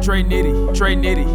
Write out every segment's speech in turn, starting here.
Trey Nitty.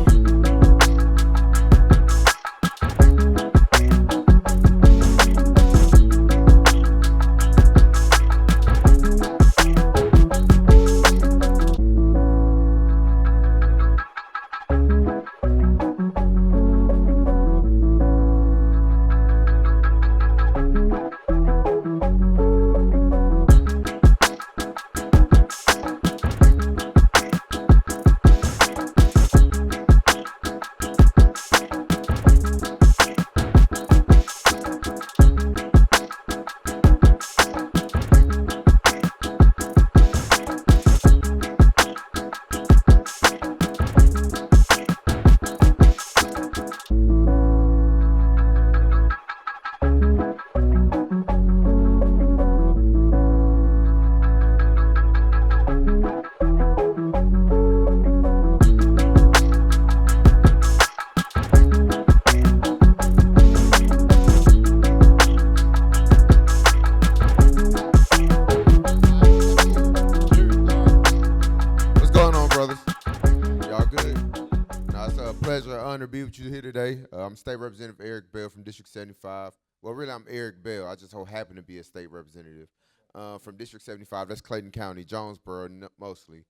What's going on, brothers? Y'all good? Now, it's a pleasure, and honor to be with you here today. I'm State Representative Eric Bell from District 75. Well, really, I'm Eric Bell. I just so happen to be a state representative from District 75. That's Clayton County, Jonesboro, mostly.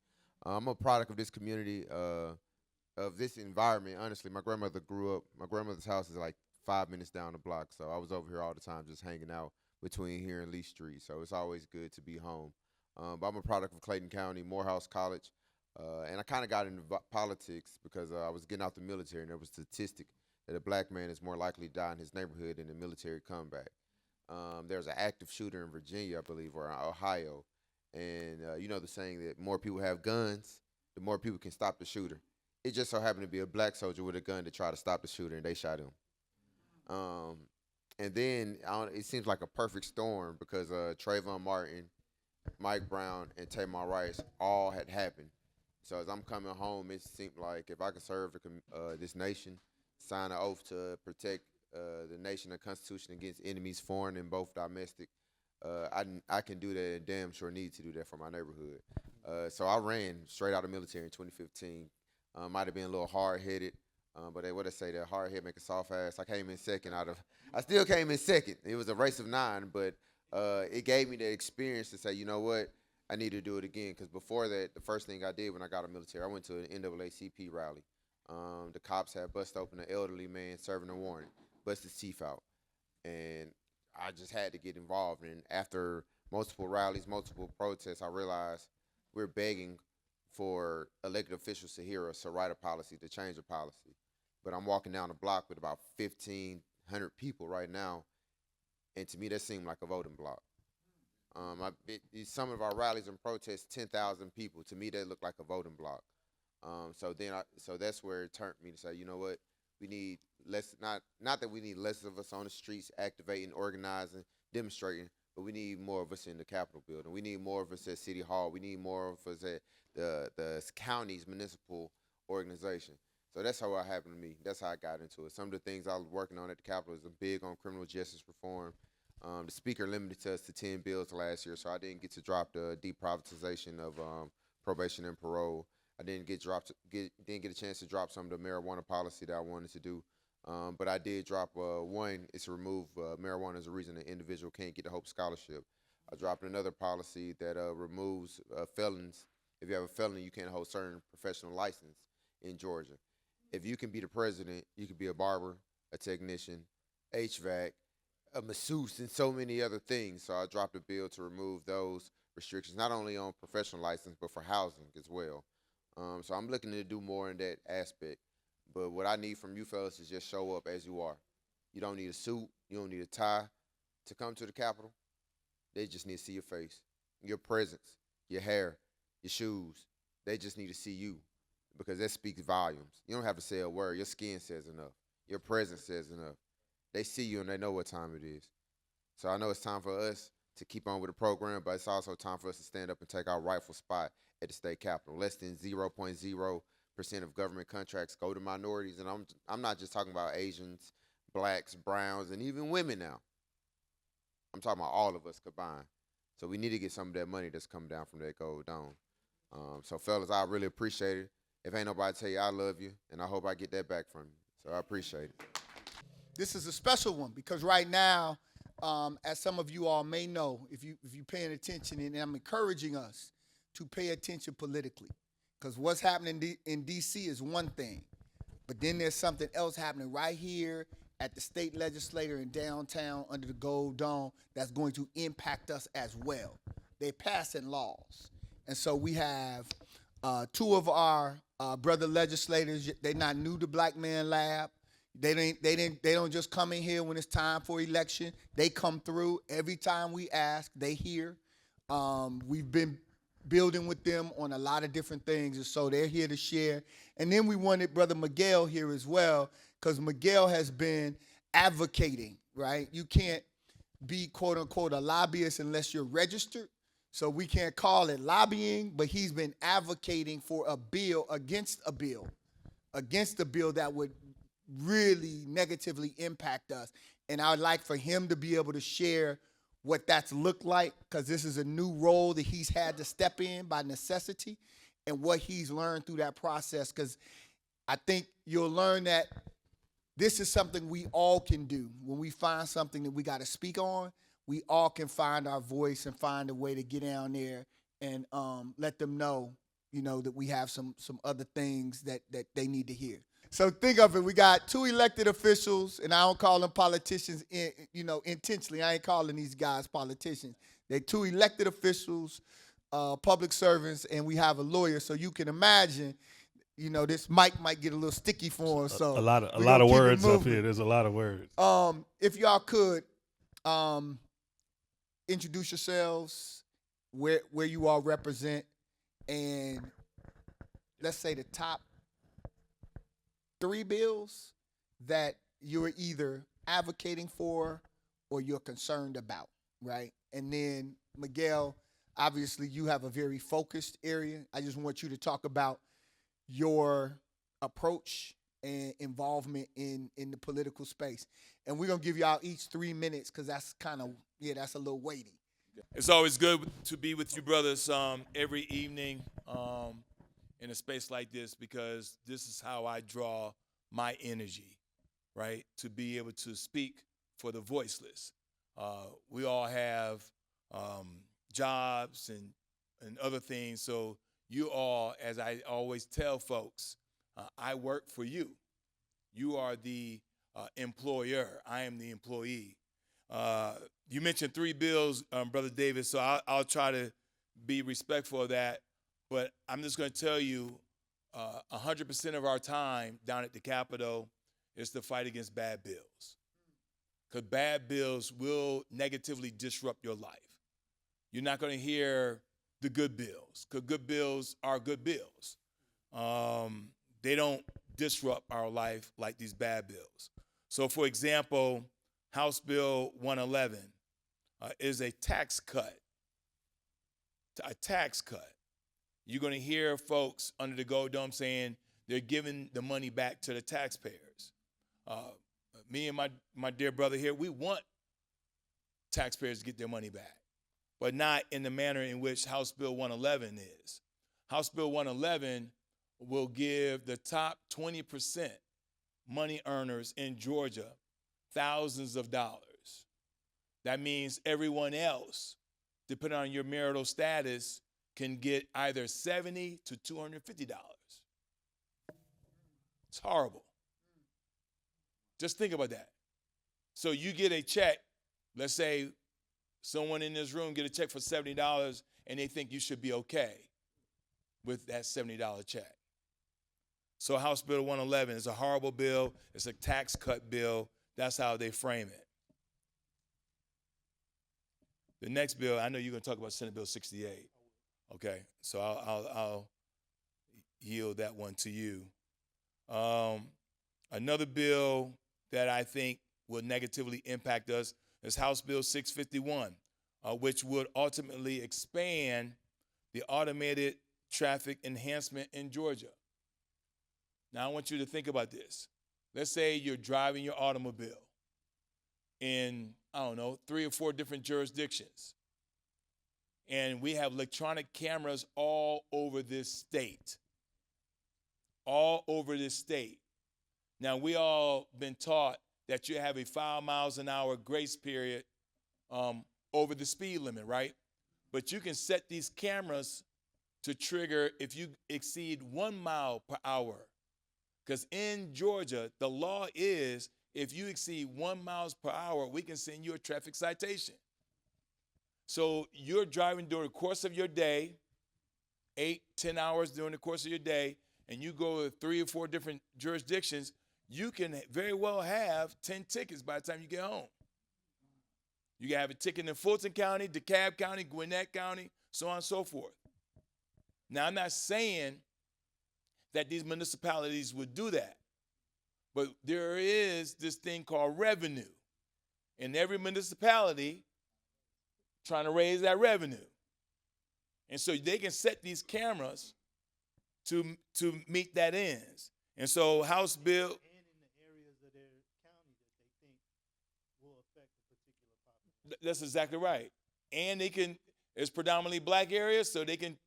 I'm a product of this community, of this environment. Honestly, my grandmother's house is like 5 minutes down the block, so I was over here all the time just hanging out between here and Lee Street. So it's always good to be home. But I'm a product of Clayton County, Morehouse College. And I kind of got into politics because I was getting out the military, and there was a statistic that a black man is more likely to die in his neighborhood in a military combat. There's an active shooter in Virginia, I believe, or Ohio, and you know the saying that more people have guns, the more people can stop the shooter. It just so happened to be a black soldier with a gun to try to stop the shooter, and they shot him. Um, and then it seems like a perfect storm because Trayvon Martin, Mike Brown, and Tamar Rice all had happened. So as I'm coming home, it seemed like if I could serve this nation, sign an oath to protect the nation and Constitution against enemies, foreign and both domestic, I can do that and damn sure need to do that for my neighborhood. So I ran straight out of the military in 2015. Might have been a little hard-headed, but what they say, that hard head make a soft ass. I still came in second. It was a race of 9, but it gave me the experience to say, you know what, I need to do it again. Because before that, the first thing I did when I got out of the military, I went to an NAACP rally. The cops had busted open an elderly man serving a warrant, busted his teeth out, and I just had to get involved. And after multiple rallies, multiple protests, I realized we're begging for elected officials to hear us to write a policy, to change a policy. But I'm walking down the block with about 1,500 people right now, and to me that seemed like a voting block. Some of our rallies and protests, 10,000 people. To me, that looked like a voting block. So that's where it turned me to say, you know what, we need less. Not that we need less of us on the streets activating, organizing, demonstrating, but we need more of us in the Capitol building. We need more of us at City Hall. We need more of us at the county's municipal organization. So that's how it happened to me. That's how I got into it. Some of the things I was working on at the Capitol is big on criminal justice reform. The speaker limited us to 10 bills last year, so I didn't get to drop the deprivatization of probation and parole. I didn't get a chance to drop some of the marijuana policy that I wanted to do, but I did drop one. It's to remove marijuana as a reason an individual can't get the Hope Scholarship. I dropped another policy that removes felons. If you have a felony, you can't hold certain professional license in Georgia. If you can be the president, you can be a barber, a technician, HVAC, a masseuse, and so many other things. So I dropped a bill to remove those restrictions, not only on professional license, but for housing as well. So I'm looking to do more in that aspect. But what I need from you fellas is just show up as you are. You don't need a suit. You don't need a tie to come to the Capitol. They just need to see your face, your presence, your hair, your shoes. They just need to see you because that speaks volumes. You don't have to say a word. Your skin says enough. Your presence says enough. They see you and they know what time it is. So I know it's time for us to keep on with the program, but it's also time for us to stand up and take our rightful spot at the state capitol. Less than 0.0% of government contracts go to minorities, and I'm not just talking about Asians, blacks, browns, and even women now. I'm talking about all of us combined. So we need to get some of that money that's come down from that gold dome. So fellas, I really appreciate it. if ain't nobody tell you I love you, and I hope I get that back from you. So I appreciate it. This is a special one because right now, as some of you all may know, if you paying attention, and I'm encouraging us to pay attention politically, because what's happening in D.C. is one thing, but then there's something else happening right here at the state legislature in downtown under the Gold Dome that's going to impact us as well. They're passing laws, and so we have two of our brother legislators. They're not new to Black Man Lab. They don't just come in here when it's time for election. They come through every time we ask. They hear. We've been building with them on a lot of different things, and so they're here to share. And then we wanted Brother Miguel here as well, because Miguel has been advocating, right? You can't be, quote unquote, a lobbyist unless you're registered. So we can't call it lobbying, but he's been advocating for a bill against a bill that would really negatively impact us. And I would like for him to be able to share what that's looked like, because this is a new role that he's had to step in by necessity, and what he's learned through that process. Because I think you'll learn that this is something we all can do. When we find something that we got to speak on, we all can find our voice and find a way to get down there and let them know, that we have some other things that they need to hear. So think of it. We got two elected officials, and I don't call them politicians, intentionally. I ain't calling these guys politicians. They're two elected officials, public servants, and we have a lawyer. So you can imagine, this mic might get a little sticky for us. So a lot of words up here. There's a lot of words. If y'all could introduce yourselves, where you all represent, and let's say the top 3 bills that you're either advocating for or you're concerned about, right? And then Miguel, obviously you have a very focused area. I just want you to talk about your approach and involvement in the political space. And we're gonna give y'all each 3 minutes, because that's that's a little weighty. It's always good to be with you brothers every evening in a space like this, because this is how I draw my energy, right? To be able to speak for the voiceless. We all have jobs and other things. So you all, as I always tell folks, I work for you. You are the employer. I am the employee. You mentioned 3 bills, Brother Davis, so I'll try to be respectful of that. But I'm just going to tell you, 100% of our time down at the Capitol is to fight against bad bills. Because bad bills will negatively disrupt your life. You're not going to hear the good bills, because good bills are good bills. They don't disrupt our life like these bad bills. So, for example, House Bill 111 is a tax cut. A tax cut. You're going to hear folks under the Gold Dome saying they're giving the money back to the taxpayers. Me and my dear brother here, we want taxpayers to get their money back, but not in the manner in which House Bill 111 is. House Bill 111 will give the top 20% money earners in Georgia thousands of dollars. That means everyone else, depending on your marital status, can get either $70 to $250. It's horrible. Just think about that. So you get a check, let's say someone in this room get a check for $70 and they think you should be okay with that $70 check. So House Bill 111 is a horrible bill. It's a tax cut bill. That's how they frame it. The next bill, I know you're going to talk about Senate Bill 68. Okay, so I'll yield that one to you. Another bill that I think will negatively impact us is House Bill 651, which would ultimately expand the automated traffic enhancement in Georgia. Now, I want you to think about this. Let's say you're driving your automobile in, 3 or 4 different jurisdictions. And we have electronic cameras all over this state. all over this state. Now, we all been taught that you have a 5 miles an hour grace period over the speed limit, right? But you can set these cameras to trigger if you exceed 1 mile per hour. Because in Georgia, the law is if you exceed 1 miles per hour, we can send you a traffic citation. So you're driving during the course of your day, 8, 10 hours during the course of your day, and you go to 3 or 4 different jurisdictions, you can very well have 10 tickets by the time you get home. You can have a ticket in Fulton County, DeKalb County, Gwinnett County, so on and so forth. Now, I'm not saying that these municipalities would do that, but there is this thing called revenue. And every municipality trying to raise that revenue. And so they can set these cameras to meet that ends. And so House Bill, And in the areas of their county that they think will affect a particular population. that's exactly right. And it's predominantly black areas, so they can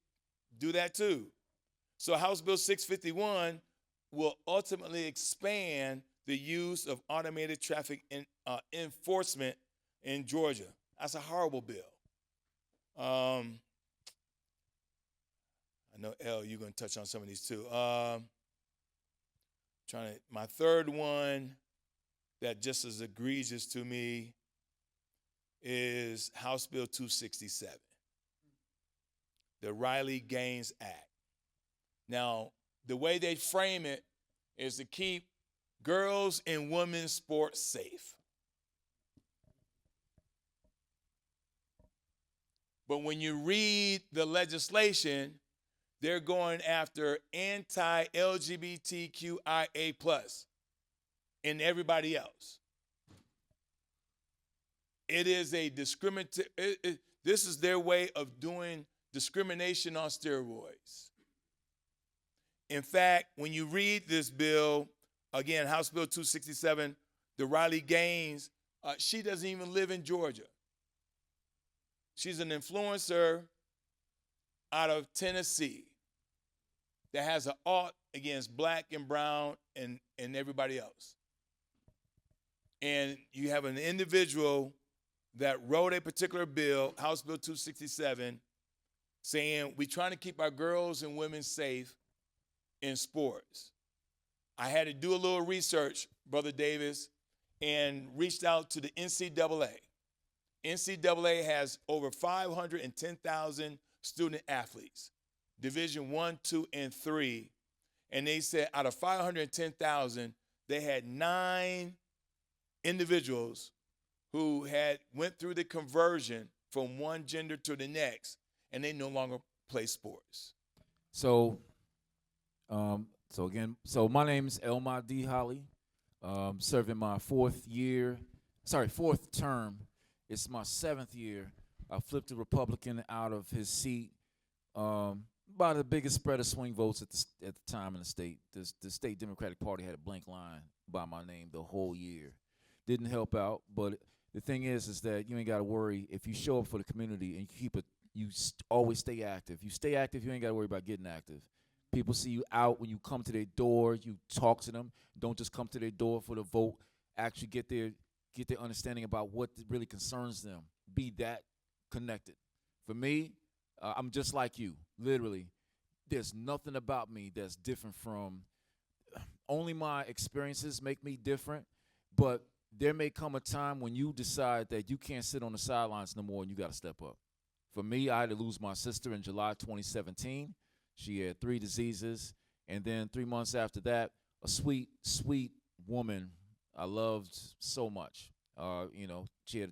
do that too. So House Bill 651 will ultimately expand the use of automated traffic enforcement in Georgia. That's a horrible bill. I know, Elle, you're going to touch on some of these too. My third one that just as egregious to me is House Bill 267, the Riley Gaines Act. Now, the way they frame it is to keep girls and women's sports safe. But when you read the legislation, they're going after anti-LGBTQIA+ and everybody else. It is a discriminatory, this is their way of doing discrimination on steroids. In fact, when you read this bill, again, House Bill 267, the Riley Gaines, she doesn't even live in Georgia. She's an influencer out of Tennessee that has an ought against black and brown and everybody else. And you have an individual that wrote a particular bill, House Bill 267, saying we're trying to keep our girls and women safe in sports. I had to do a little research, Brother Davis, and reached out to the NCAA. NCAA has over 510,000 student athletes, Division 1, 2, and 3. And they said out of 510,000, they had 9 individuals who went through the conversion from one gender to the next, and they no longer play sports. So my name is Elma D. Holly. Serving my fourth term. It's my 7th year. I flipped a Republican out of his seat by the biggest spread of swing votes at the time in the state. The state Democratic Party had a blank line by my name the whole year. Didn't help out, but the thing is that you ain't got to worry if you show up for the community and you always stay active. You stay active, you ain't got to worry about getting active. People see you out when you come to their door. You talk to them. Don't just come to their door for the vote. Actually get their understanding about what really concerns them. Be that connected. For me, I'm just like you. Literally, there's nothing about me that's different from. Only my experiences make me different. But there may come a time when you decide that you can't sit on the sidelines no more and you got to step up. For me, I had to lose my sister in July 2017. She had 3 diseases, and then 3 months after that, a sweet, sweet woman I loved so much. She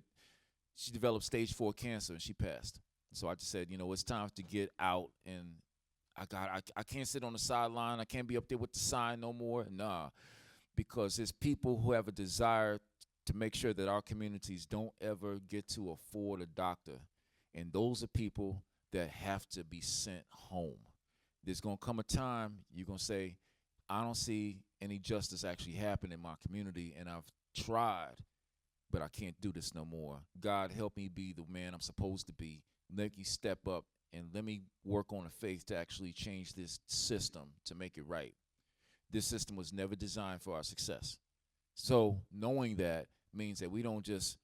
developed stage 4 cancer, and she passed. So I just said, it's time to get out, and I can't sit on the sideline. I can't be up there with the sign no more. Nah, because there's people who have a desire to make sure that our communities don't ever get to afford a doctor, and those are people that have to be sent home. There's going to come a time you're going to say, I don't see any justice actually happen in my community, and I've tried, but I can't do this no more. God, help me be the man I'm supposed to be. Let me step up, and let me work on the faith to actually change this system to make it right. this system was never designed for our success. So knowing that means that we don't just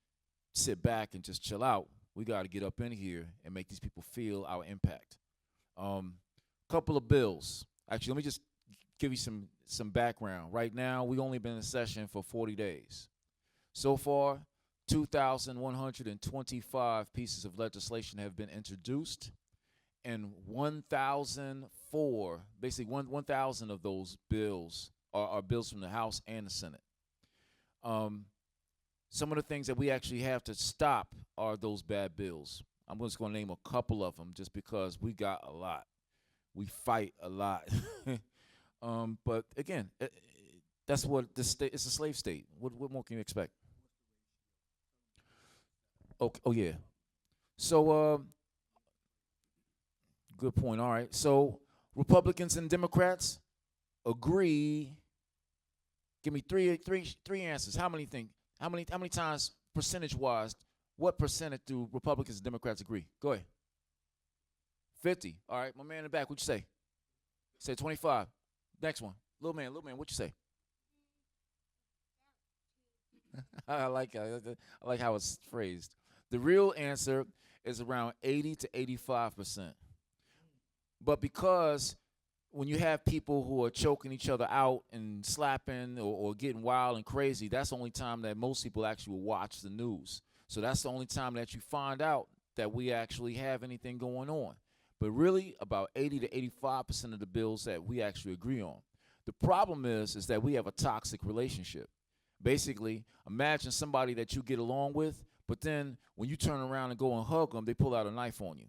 sit back and just chill out. We got to get up in here and make these people feel our impact. Couple of bills. Actually, let me just give you some background. Right now, we've only been in session for 40 days. So far, 2,125 pieces of legislation have been introduced, and 1,004, basically 1,000 of those bills are bills from the House and the Senate. Some of the things that we actually have to stop are those bad bills. I'm just going to name a couple of them just because we got a lot. We fight a lot. But again, that's what this state. It's a slave state. What more can you expect? Okay. Oh yeah. So good point. All right. So Republicans and Democrats agree. Give me three answers. How many times percentage wise? What percentage do Republicans and Democrats agree? Go ahead. 50. All right. My man in the back. What'd you say? Say 25. Next one. Little man. What'd you say? I like how it's phrased. The real answer is around 80 to 85%. But because when you have people who are choking each other out and slapping or getting wild and crazy, that's the only time that most people actually will watch the news. So that's the only time that you find out that we actually have anything going on. But really, about 80 to 85% of the bills that we actually agree on. The problem is that we have a toxic relationship. Basically, imagine somebody that you get along with, but then when you turn around and go and hug them, they pull out a knife on you.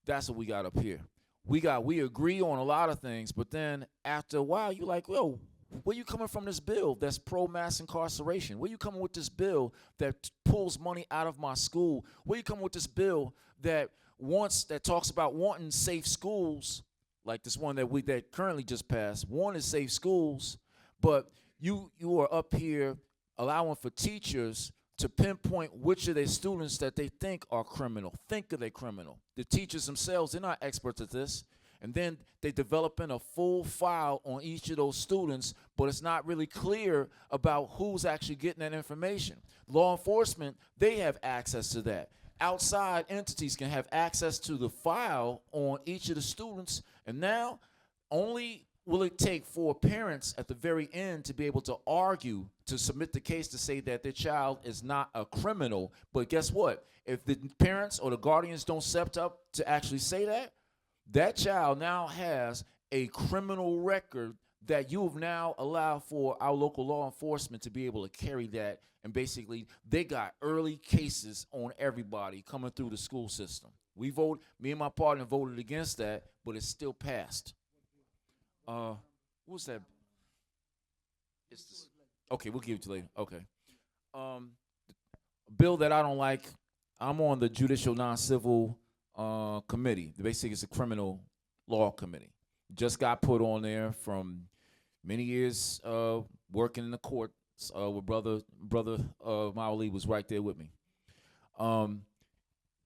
That's what we got up here. We agree on a lot of things, but then after a while, you're like, yo, where you coming from this bill that's pro-mass incarceration? Where you coming with this bill that pulls money out of my school? Where you coming with this bill that talks about wanting safe schools, like this one that currently just passed? One is safe schools, but you are up here allowing for teachers to pinpoint which of their students that they think are criminal. Think of they criminal. The teachers themselves, they're not experts at this. And then they developing a full file on each of those students, but it's not really clear about who's actually getting that information. Law enforcement, they have access to that. Outside entities can have access to the file on each of the students, and now only will it take for parents at the very end to be able to argue, to submit the case to say that their child is not a criminal. But guess what? If the parents or the guardians don't step up to actually say that, that child now has a criminal record that you've now allowed for our local law enforcement to be able to carry that. And basically, they got early cases on everybody coming through the school system. Me and my partner voted against that, but it still passed. What was that? Okay, we'll give it to you later. Okay. A bill that I don't like, I'm on the Judicial Non-Civil Committee. Basically, it's a criminal law committee. Just got put on there from many years working in the courts with brother Maoli was right there with me.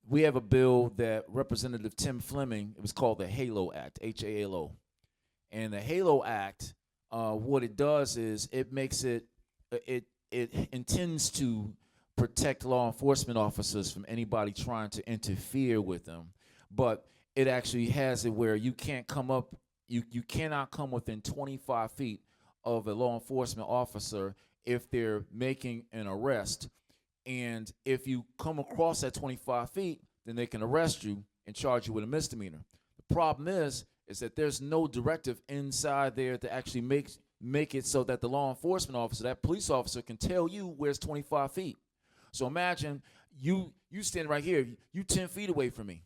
We have a bill that Representative Tim Fleming, it was called the HALO Act, H-A-L-O. And the HALO Act, what it does is it makes it intends to protect law enforcement officers from anybody trying to interfere with them. But it actually has it where you can't come up, you cannot come within 25 feet of a law enforcement officer if they're making an arrest. And if you come across that 25 feet, then they can arrest you and charge you with a misdemeanor. The problem is that there's no directive inside there to actually make it so that the law enforcement officer, that police officer, can tell you where's 25 feet. So imagine you stand right here, you 10 feet away from me.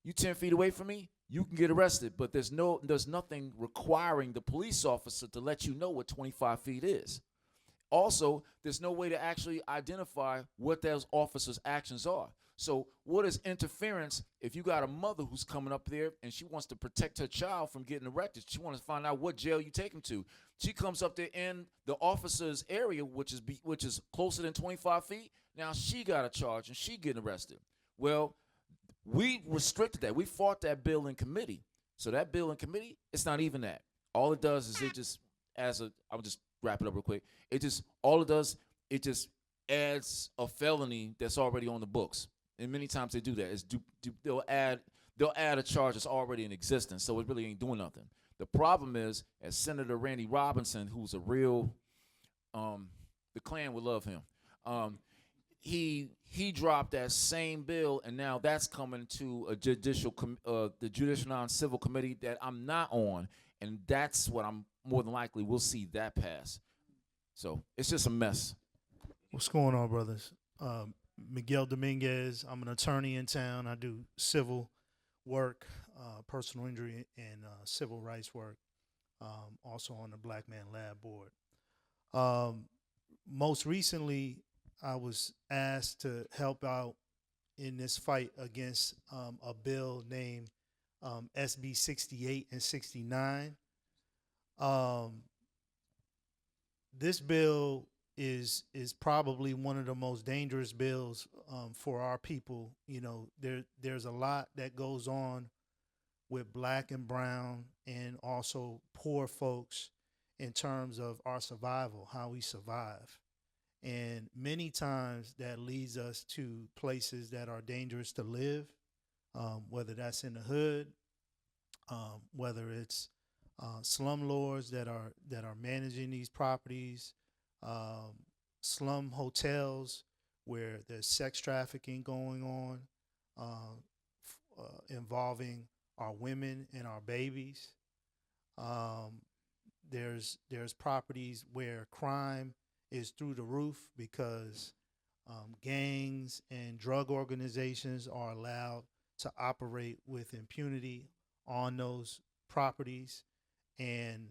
You 10 feet away from me, you can get arrested, but there's nothing requiring the police officer to let you know what 25 feet is. Also, there's no way to actually identify what those officers' actions are. So what is interference if you got a mother who's coming up there and she wants to protect her child from getting arrested? She wants to find out what jail you take him to. She comes up there in the officer's area, which is closer than 25 feet. Now she got a charge and she getting arrested. Well, we restricted that. We fought that bill in committee. So that bill in committee, it's not even that. All it does is I'll just wrap it up real quick. It just all it does, it just adds a felony that's already on the books. And many times they do that. They'll add a charge that's already in existence, so it really ain't doing nothing. The problem is, as Senator Randy Robinson, who's a real, the Klan would love him. He dropped that same bill, and now that's coming to a the Judicial Non-Civil Committee that I'm not on, and that's what I'm more than likely we'll see that pass. So it's just a mess. What's going on, brothers? Miguel Dominguez. I'm an attorney in town. I do civil work, personal injury, and civil rights work. Also on the Black Man Lab Board. Most recently, I was asked to help out in this fight against a bill named SB 68 and 69. This bill is probably one of the most dangerous bills for our people. You know, there's a lot that goes on with black and brown and also poor folks in terms of our survival, how we survive. And many times that leads us to places that are dangerous to live, whether that's in the hood, whether it's slumlords that are managing these properties, slum hotels where there's sex trafficking going on, involving our women and our babies. There's properties where crime is through the roof because gangs and drug organizations are allowed to operate with impunity on those properties. And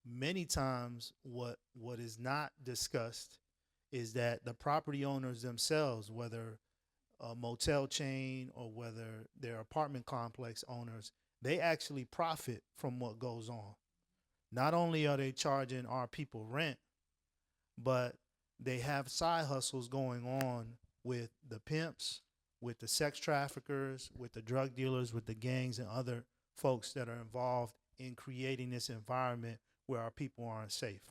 many times what is not discussed is that the property owners themselves, whether a motel chain or whether they're apartment complex owners, they actually profit from what goes on. Not only are they charging our people rent, but they have side hustles going on with the pimps, with the sex traffickers, with the drug dealers, with the gangs and other folks that are involved in creating this environment where our people aren't safe.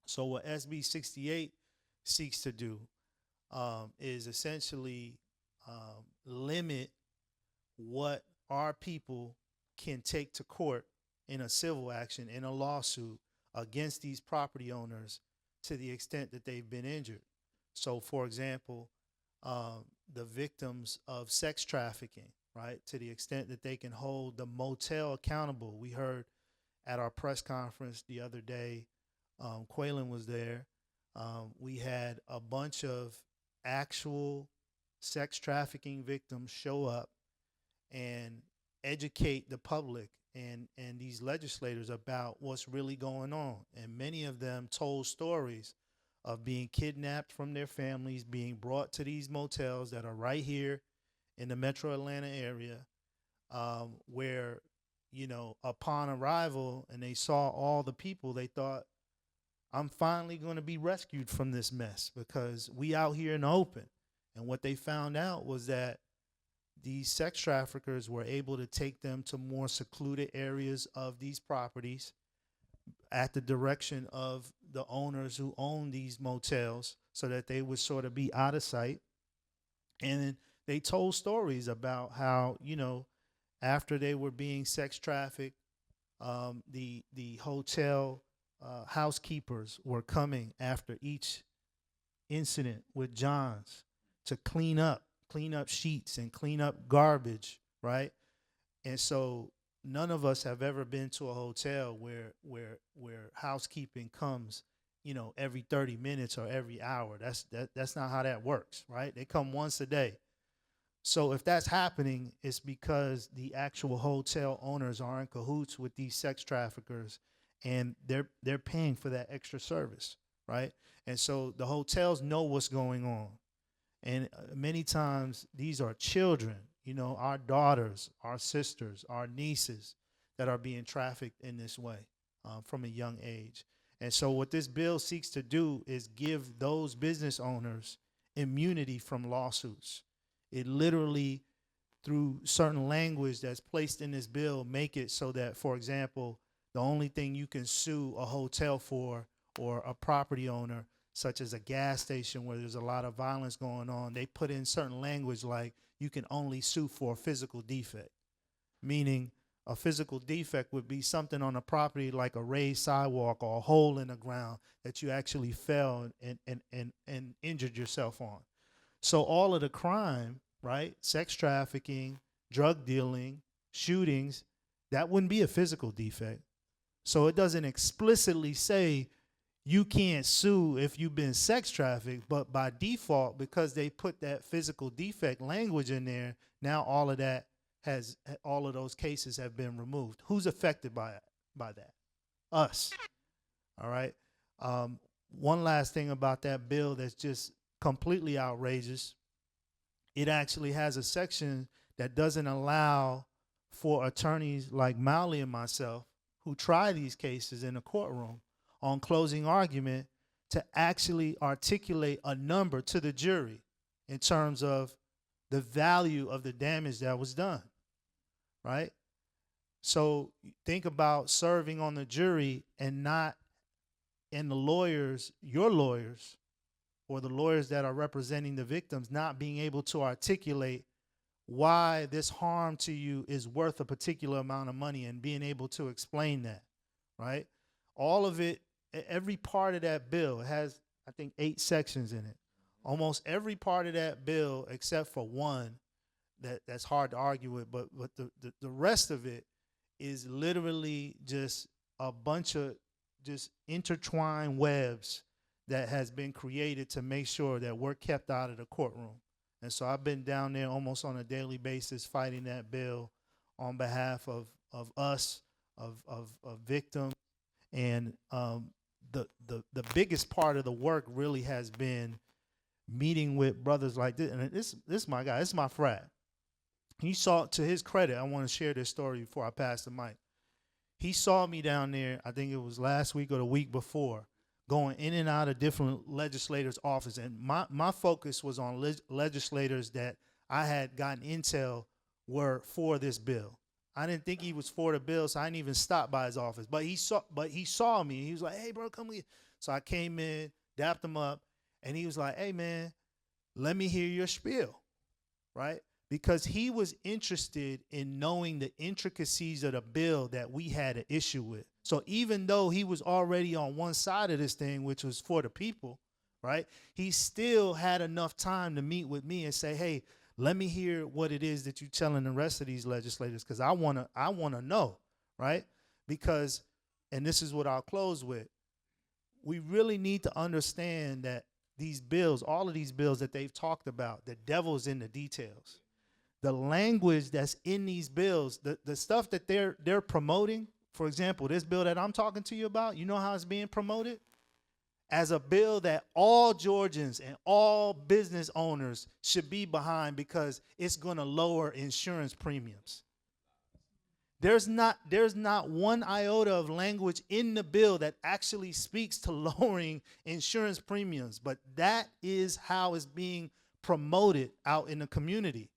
So what SB 68 seeks to do is essentially limit what our people can take to court in a civil action, in a lawsuit against these property owners to the extent that they've been injured. So, for example, the victims of sex trafficking, right, to the extent that they can hold the motel accountable. We heard at our press conference the other day, Quaylen was there. We had a bunch of actual sex trafficking victims show up and educate the public and these legislators about what's really going on. And many of them told stories of being kidnapped from their families, being brought to these motels that are right here in the metro Atlanta area, where, you know, upon arrival and they saw all the people, they thought, I'm finally going to be rescued from this mess because we out here in the open. And what they found out was that these sex traffickers were able to take them to more secluded areas of these properties at the direction of the owners who own these motels so that they would sort of be out of sight. And they told stories about how, you know, after they were being sex trafficked, the hotel housekeepers were coming after each incident with Johns to clean up sheets and clean up garbage, right? And so none of us have ever been to a hotel where housekeeping comes, you know, every 30 minutes or every hour. That's not how that works, right? They come once a day. So if that's happening, it's because the actual hotel owners are in cahoots with these sex traffickers and they're paying for that extra service, right? And so the hotels know what's going on. And many times these are children, you know, our daughters, our sisters, our nieces that are being trafficked in this way from a young age. And so what this bill seeks to do is give those business owners immunity from lawsuits. It literally, through certain language that's placed in this bill, make it so that, for example, The only thing you can sue a hotel for or a property owner, such as a gas station where there's a lot of violence going on, they put in certain language like you can only sue for a physical defect, meaning a physical defect would be something on a property like a raised sidewalk or a hole in the ground that you actually fell and injured yourself on. So all of the crime, right, sex trafficking, drug dealing, shootings, that wouldn't be a physical defect. So it doesn't explicitly say you can't sue if you've been sex trafficked, but by default, because they put that physical defect language in there, now all of those cases have been removed. Who's affected by that? Us. All right. One last thing about that bill that's just completely outrageous. It actually has a section that doesn't allow for attorneys like Mowley and myself who try these cases in a courtroom on closing argument to actually articulate a number to the jury in terms of the value of the damage that was done, right? So think about serving on the jury and the lawyers, your lawyers, or the lawyers that are representing the victims not being able to articulate why this harm to you is worth a particular amount of money and being able to explain that, right? All of it, every part of that bill has, I think, 8 sections in it. Almost every part of that bill, except for one that's hard to argue with, but the rest of it is literally just a bunch of just intertwined webs that has been created to make sure that we're kept out of the courtroom. And so I've been down there almost on a daily basis fighting that bill on behalf of us, of victims. And the biggest part of the work really has been meeting with brothers like this. And this is my guy. This is my frat. He saw, to his credit, I want to share this story before I pass the mic. He saw me down there, I think it was last week or the week before, going in and out of different legislators' offices. And my focus was on legislators that I had gotten intel were for this bill. I didn't think he was for the bill, so I didn't even stop by his office. But he saw me. He was like, "Hey, bro, come here." So I came in, dapped him up, and he was like, "Hey, man, let me hear your spiel," right? Because he was interested in knowing the intricacies of the bill that we had an issue with. So even though he was already on one side of this thing, which was for the people, right, he still had enough time to meet with me and say, "Hey, let me hear what it is that you're telling the rest of these legislators, because I wanna know," right? Because, and this is what I'll close with, we really need to understand that these bills, all of these bills that they've talked about, the devil's in the details. The language that's in these bills, the stuff that they're promoting, for example, this bill that I'm talking to you about, you know how it's being promoted? As a bill that all Georgians and all business owners should be behind because it's going to lower insurance premiums. There's not one iota of language in the bill that actually speaks to lowering insurance premiums, but that is how it's being promoted out in the community,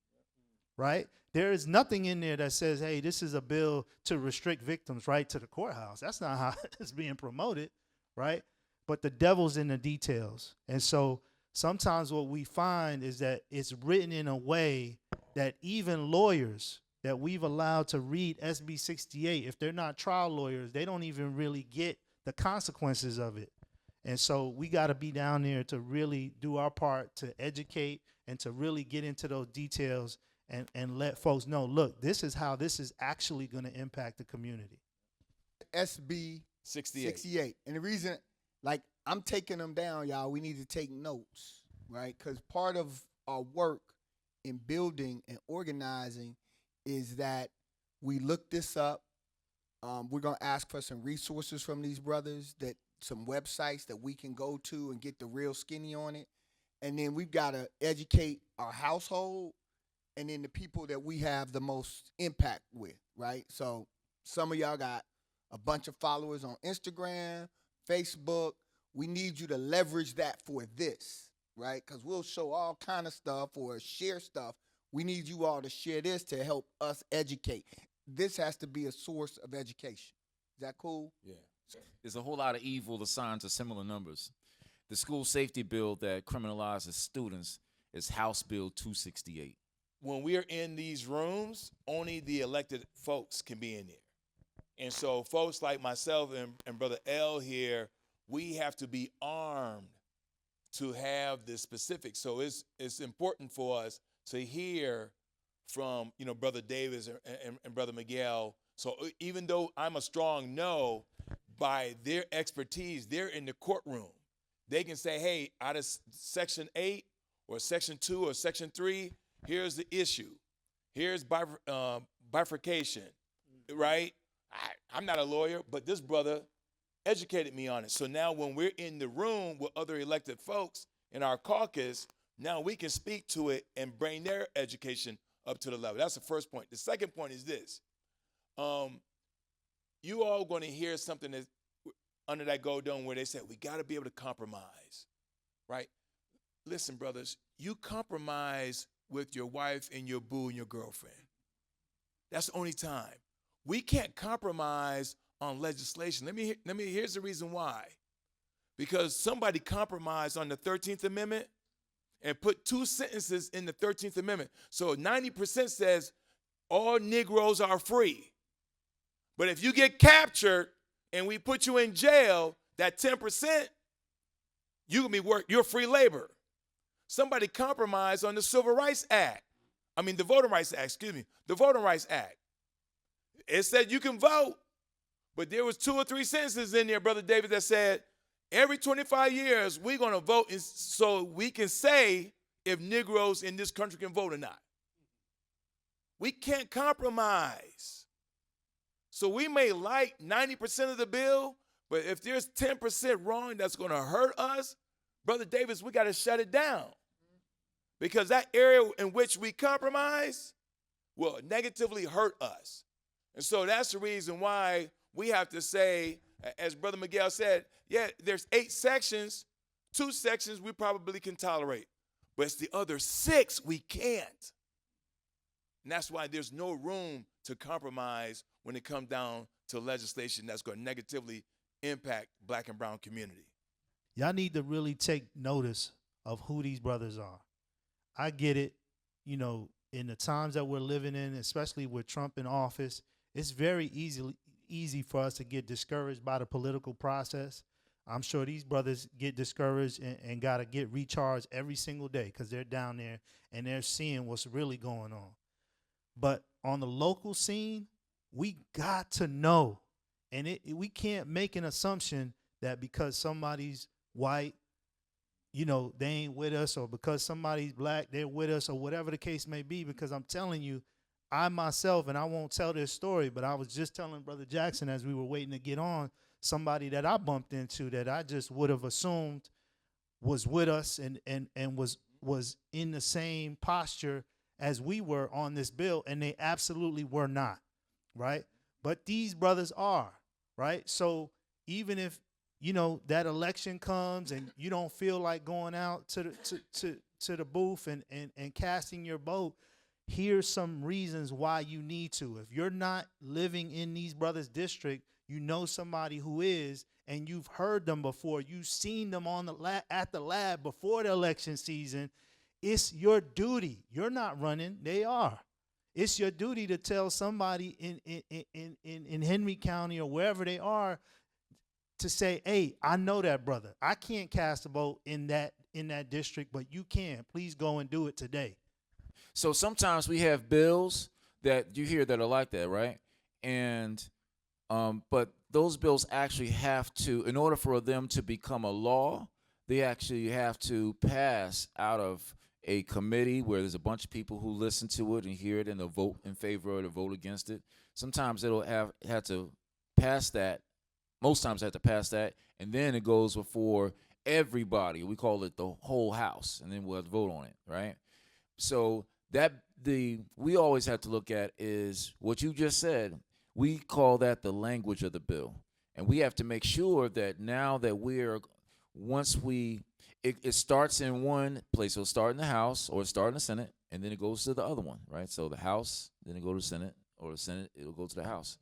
right? There is nothing in there that says, "Hey, this is a bill to restrict victims' right to the courthouse." That's not how it's being promoted, right? But the devil's in the details. And so sometimes what we find is that it's written in a way that even lawyers that we've allowed to read SB 68, if they're not trial lawyers, they don't even really get the consequences of it. And so we got to be down there to really do our part to educate and to really get into those details and let folks know, look, this is how this is actually going to impact the community. SB 68. And the reason, like, I'm taking them down, y'all. We need to take notes, right? Because part of our work in building and organizing is that we look this up. We're going to ask for some resources from these brothers, that some websites that we can go to and get the real skinny on it. And then we've got to educate our household and then the people that we have the most impact with, right? So some of y'all got a bunch of followers on Instagram, Facebook. We need you to leverage that for this, right? Because we'll show all kind of stuff or share stuff. We need you all to share this to help us educate. This has to be a source of education. Is that cool? Yeah. There's a whole lot of evil assigned to similar numbers. The school safety bill that criminalizes students is House Bill 268. When we're in these rooms, only the elected folks can be in there. And so folks like myself and Brother L here, we have to be armed to have the specifics. So it's important for us to hear from, Brother Davis and Brother Miguel. So even though I'm a strong no, by their expertise, they're in the courtroom. They can say, hey, out of Section 8 or Section 2 or Section 3, here's the issue. Here's bifurcation, right? I'm not a lawyer, but this brother educated me on it. So now when we're in the room with other elected folks in our caucus, now we can speak to it and bring their education up to the level. That's the first point. The second point is this. You all going to hear something that's under that gold dome where they said, we got to be able to compromise, right? Listen, brothers, you compromise with your wife and your boo and your girlfriend. That's the only time. We can't compromise on legislation. Here's the reason why. Because somebody compromised on the 13th Amendment and put 2 sentences in the 13th Amendment. So 90% says all Negroes are free. But if you get captured and we put you in jail, that 10%, you're free labor. Somebody compromised on the Civil Rights Act. The Voting Rights Act, the Voting Rights Act. It said you can vote, but there was 2 or 3 sentences in there, Brother David, that said every 25 years we're going to vote so we can say if Negroes in this country can vote or not. We can't compromise. So we may like 90% of the bill, but if there's 10% wrong that's going to hurt us, Brother Davis, we got to shut it down. Because that area in which we compromise will negatively hurt us. And so that's the reason why we have to say, as Brother Miguel said, yeah, there's 8 sections. 2 sections we probably can tolerate. But it's the other 6 we can't. And that's why there's no room to compromise when it comes down to legislation that's going to negatively impact black and brown community. Y'all need to really take notice of who these brothers are. I get it, in the times that we're living in, especially with Trump in office, it's very easy for us to get discouraged by the political process. I'm sure these brothers get discouraged and got to get recharged every single day because they're down there and they're seeing what's really going on. But on the local scene, we got to know, and we can't make an assumption that because somebody's white, they ain't with us, or because somebody's black, they're with us, or whatever the case may be, because I'm telling you, I myself, and I won't tell this story, but I was just telling Brother Jackson as we were waiting to get on, somebody that I bumped into that I just would have assumed was with us and was in the same posture as we were on this bill, and they absolutely were not, right? But these brothers are, right? So even if that election comes and you don't feel like going out to the booth and casting your vote, here's some reasons why you need to. If you're not living in these brothers' district, you know somebody who is, and you've heard them before, you've seen them at the lab before the election season, it's your duty. You're not running, they are. It's your duty to tell somebody in Henry County or wherever they are to say, hey, I know that brother. I can't cast a vote in that district, but you can. Please go and do it today. So sometimes we have bills that you hear that are like that, right? And but those bills actually have to, in order for them to become a law, they actually have to pass out of a committee where there's a bunch of people who listen to it and hear it and they'll vote in favor or to vote against it. Sometimes it'll have to pass that. Most times they have to pass that, and then it goes before everybody. We call it the whole house, and then we'll have to vote on it, right? So we always have to look at is what you just said. We call that the language of the bill, and we have to make sure that now that it starts in one place. It'll start in the House or start in the Senate, and then it goes to the other one, right? So the House, then it go to the Senate, or the Senate, it'll go to the House.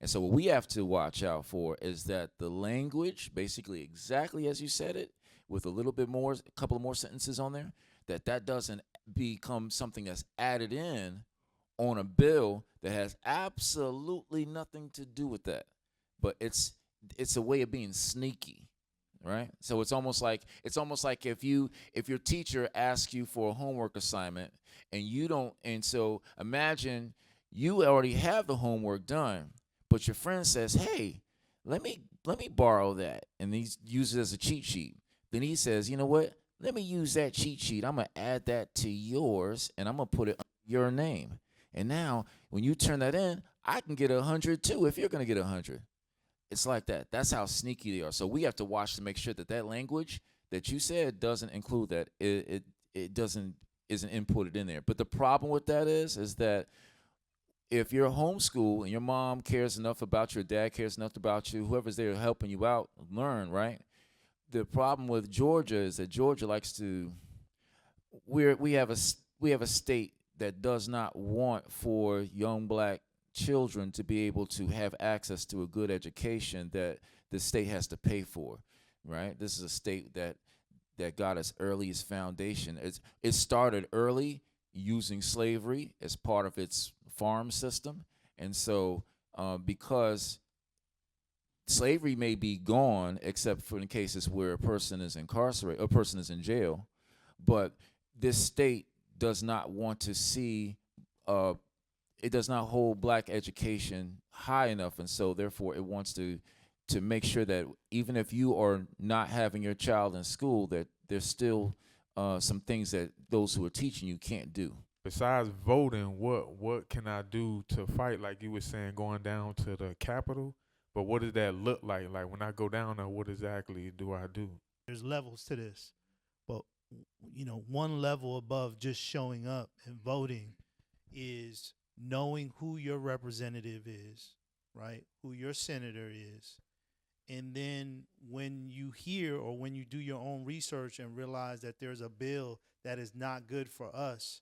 And so what we have to watch out for is that the language, basically exactly as you said it, with a little bit more, a couple of more sentences on there, that doesn't become something that's added in on a bill that has absolutely nothing to do with that. But it's a way of being sneaky, right? So it's almost like if your teacher asks you for a homework assignment and you don't, and so imagine you already have the homework done, but your friend says, "Hey, let me borrow that," and he uses it as a cheat sheet. Then he says, "You know what? Let me use that cheat sheet. I'm gonna add that to yours, and I'm gonna put it under your name. And now, when you turn that in, I can get 100 too. If you're gonna get 100." It's like that. That's how sneaky they are. So we have to watch to make sure that language that you said doesn't include that. It isn't inputted in there. But the problem with that is that if you're homeschooled and your mom cares enough about you, your dad cares enough about you, whoever's there helping you out learn, right? The problem with Georgia is that Georgia likes to. We have a state that does not want for young black children to be able to have access to a good education that the state has to pay for, right? This is a state that got its earliest foundation. It started early using slavery as part of its farm system, and so because slavery may be gone, except for in cases where a person is incarcerated, a person is in jail, but this state does not want to see it does not hold black education high enough, and so therefore it wants to make sure that even if you are not having your child in school, that there's still some things that those who are teaching you can't do. Besides voting, what can I do to fight? Like you were saying, going down to the Capitol, but what does that look like? Like when I go down there, what exactly do I do? There's levels to this, but one level above just showing up and voting is knowing who your representative is, right? Who your senator is. And then when you hear or when you do your own research and realize that there's a bill that is not good for us,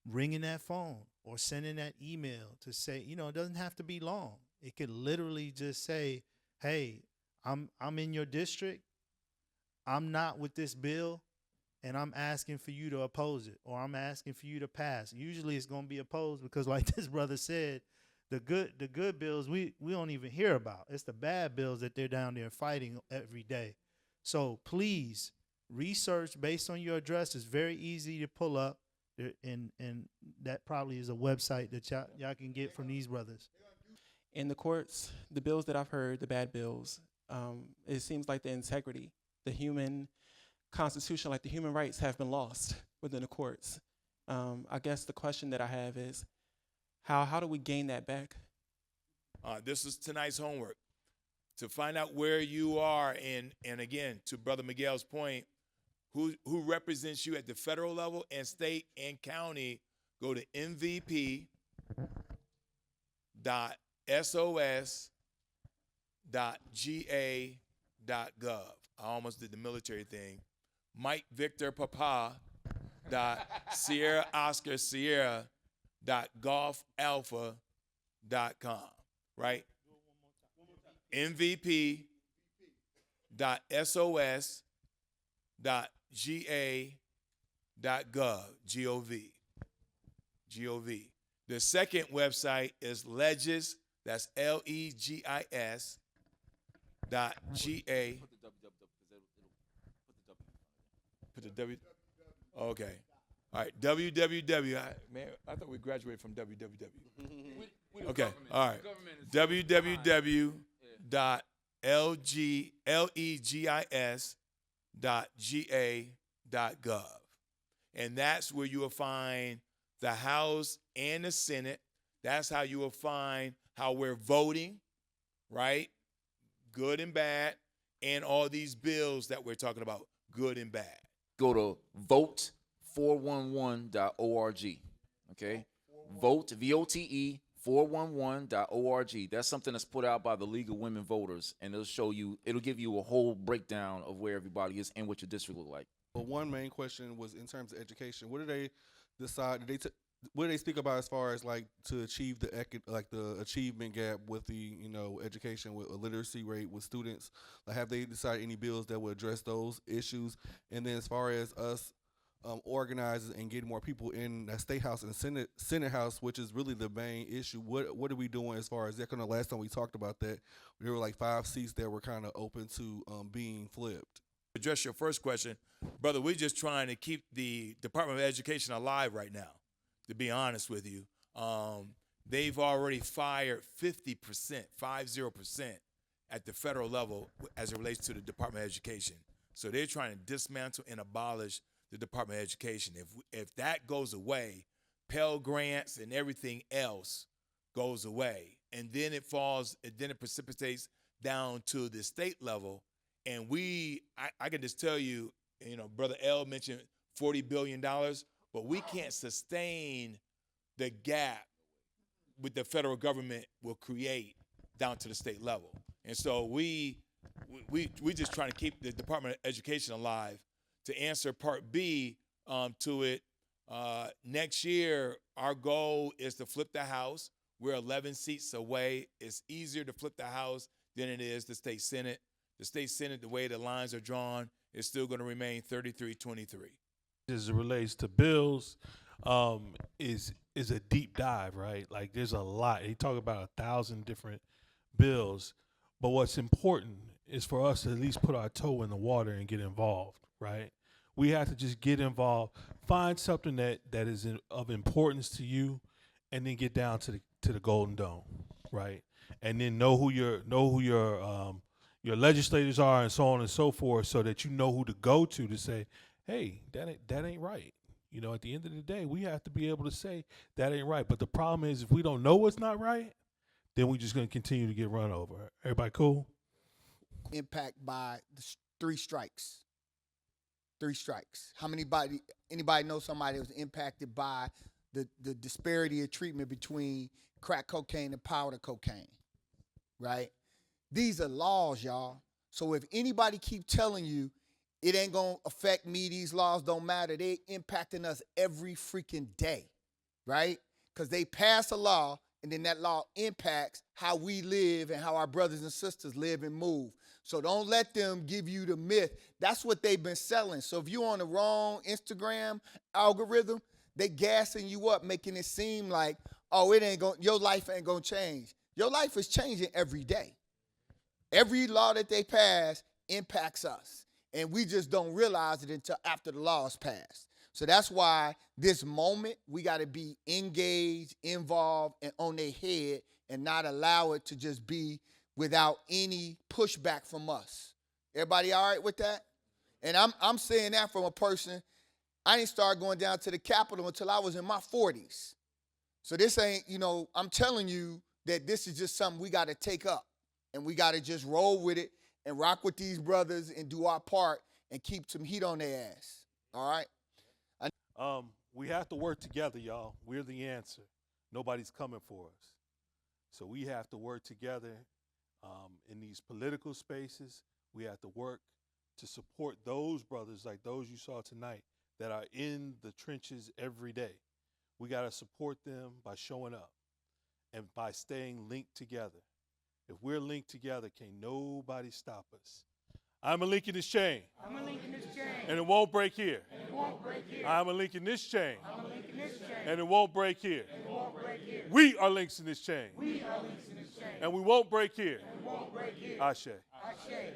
ringing that phone or sending that email to say, it doesn't have to be long. It could literally just say, "Hey, I'm in your district. I'm not with this bill, and I'm asking for you to oppose it, or I'm asking for you to pass." Usually it's going to be opposed because, like this brother said, the good bills we don't even hear about. It's the bad bills that they're down there fighting every day. So please research based on your address. It's very easy to pull up, and that probably is a website that y'all can get from these brothers. In the courts, the bills that I've heard, the bad bills, it seems like the integrity, the human constitution, like the human rights have been lost within the courts. I guess the question that I have is, how do we gain that back? This is tonight's homework. To find out where you are, and again, to Brother Miguel's point, who represents you at the federal level and state and county, go to mvp.sos.ga.gov. I almost did the military thing. Mike Victor Papa Sierra Oscar Sierra.golfalpha.com, right? mvp.sos.ga.gov, G-O-V. The second website is Legis, that's Legis .ga. Put the W. Okay. All right. www. Man, I thought we graduated from www. Okay. All right. www.legis.ga.gov. And that's where you will find the House and the Senate. That's how you will find how we're voting, right? Good and bad, and all these bills that we're talking about, good and bad. Go to vote411.org. Okay? Vote, VOTE, 411.org. That's something that's put out by the League of Women Voters, and it'll give you a whole breakdown of where everybody is and what your district look like. But one main question was in terms of education. What do they decide? what do they speak about as far as like to achieve the achievement gap with the education with a literacy rate with students? Like, have they decided any bills that would address those issues? And then as far as us organizing and getting more people in that state house and Senate house, which is really the main issue, what are we doing as far as that? Because the last time we talked about that, there were like 5 seats that were kind of open to being flipped. Address your first question, brother, we're just trying to keep the Department of Education alive right now, to be honest with you. They've already fired 50%, 50%, at the federal level as it relates to the Department of Education. So they're trying to dismantle and abolish the Department of Education. If that goes away, Pell Grants and everything else goes away. And then it precipitates down to the state level. And I can just tell you, Brother L mentioned $40 billion, but we can't sustain the gap with the federal government will create down to the state level. And so we just trying to keep the Department of Education alive. To answer part B to it, next year, our goal is to flip the House. We're 11 seats away. It's easier to flip the House than it is the state Senate. The state Senate, the way the lines are drawn, is still going to remain 33-23. As it relates to bills, is a deep dive, right? Like there's a lot. He talk about 1,000 different bills, but what's important is for us to at least put our toe in the water and get involved, right? We have to just get involved, find something that is of importance to you, and then get down to the Golden Dome, right? And then know who your legislators are and so on and so forth, so that you know who to go to say, hey, that ain't right. At the end of the day, we have to be able to say that ain't right. But the problem is, if we don't know what's not right, then we're just going to continue to get run over. Everybody cool? Impact by the 3 strikes. 3 strikes. Anybody know somebody that was impacted by the disparity of treatment between crack cocaine and powder cocaine, right? These are laws, y'all. So if anybody keep telling you it ain't gonna affect me, these laws don't matter, they impacting us every freaking day, right? Because they pass a law, and then that law impacts how we live and how our brothers and sisters live and move. So don't let them give you the myth. That's what they've been selling. So if you're on the wrong Instagram algorithm, they gassing you up, making it seem like, oh, your life ain't gonna change. Your life is changing every day. Every law that they pass impacts us, and we just don't realize it until after the law is passed. So that's why this moment, we got to be engaged, involved, and on their head, and not allow it to just be without any pushback from us. Everybody all right with that? And I'm saying that from a person, I didn't start going down to the Capitol until I was in my 40s. So this ain't, I'm telling you that this is just something we got to take up, and we got to just roll with it and rock with these brothers and do our part and keep some heat on their ass. All right? We have to work together, y'all. We're the answer. Nobody's coming for us. So we have to work together in these political spaces. We have to work to support those brothers like those you saw tonight that are in the trenches every day. We got to support them by showing up and by staying linked together. If we're linked together, can't nobody stop us. I'm a link in this chain. I'm a link in this chain. And it won't break here. And it won't break here. I'm a link in this chain. I'm a link in this chain. And it won't break here. And it won't break here. We are links in this chain. We are links in this chain. And we won't break here. And it won't break here. Ashe. Ashe.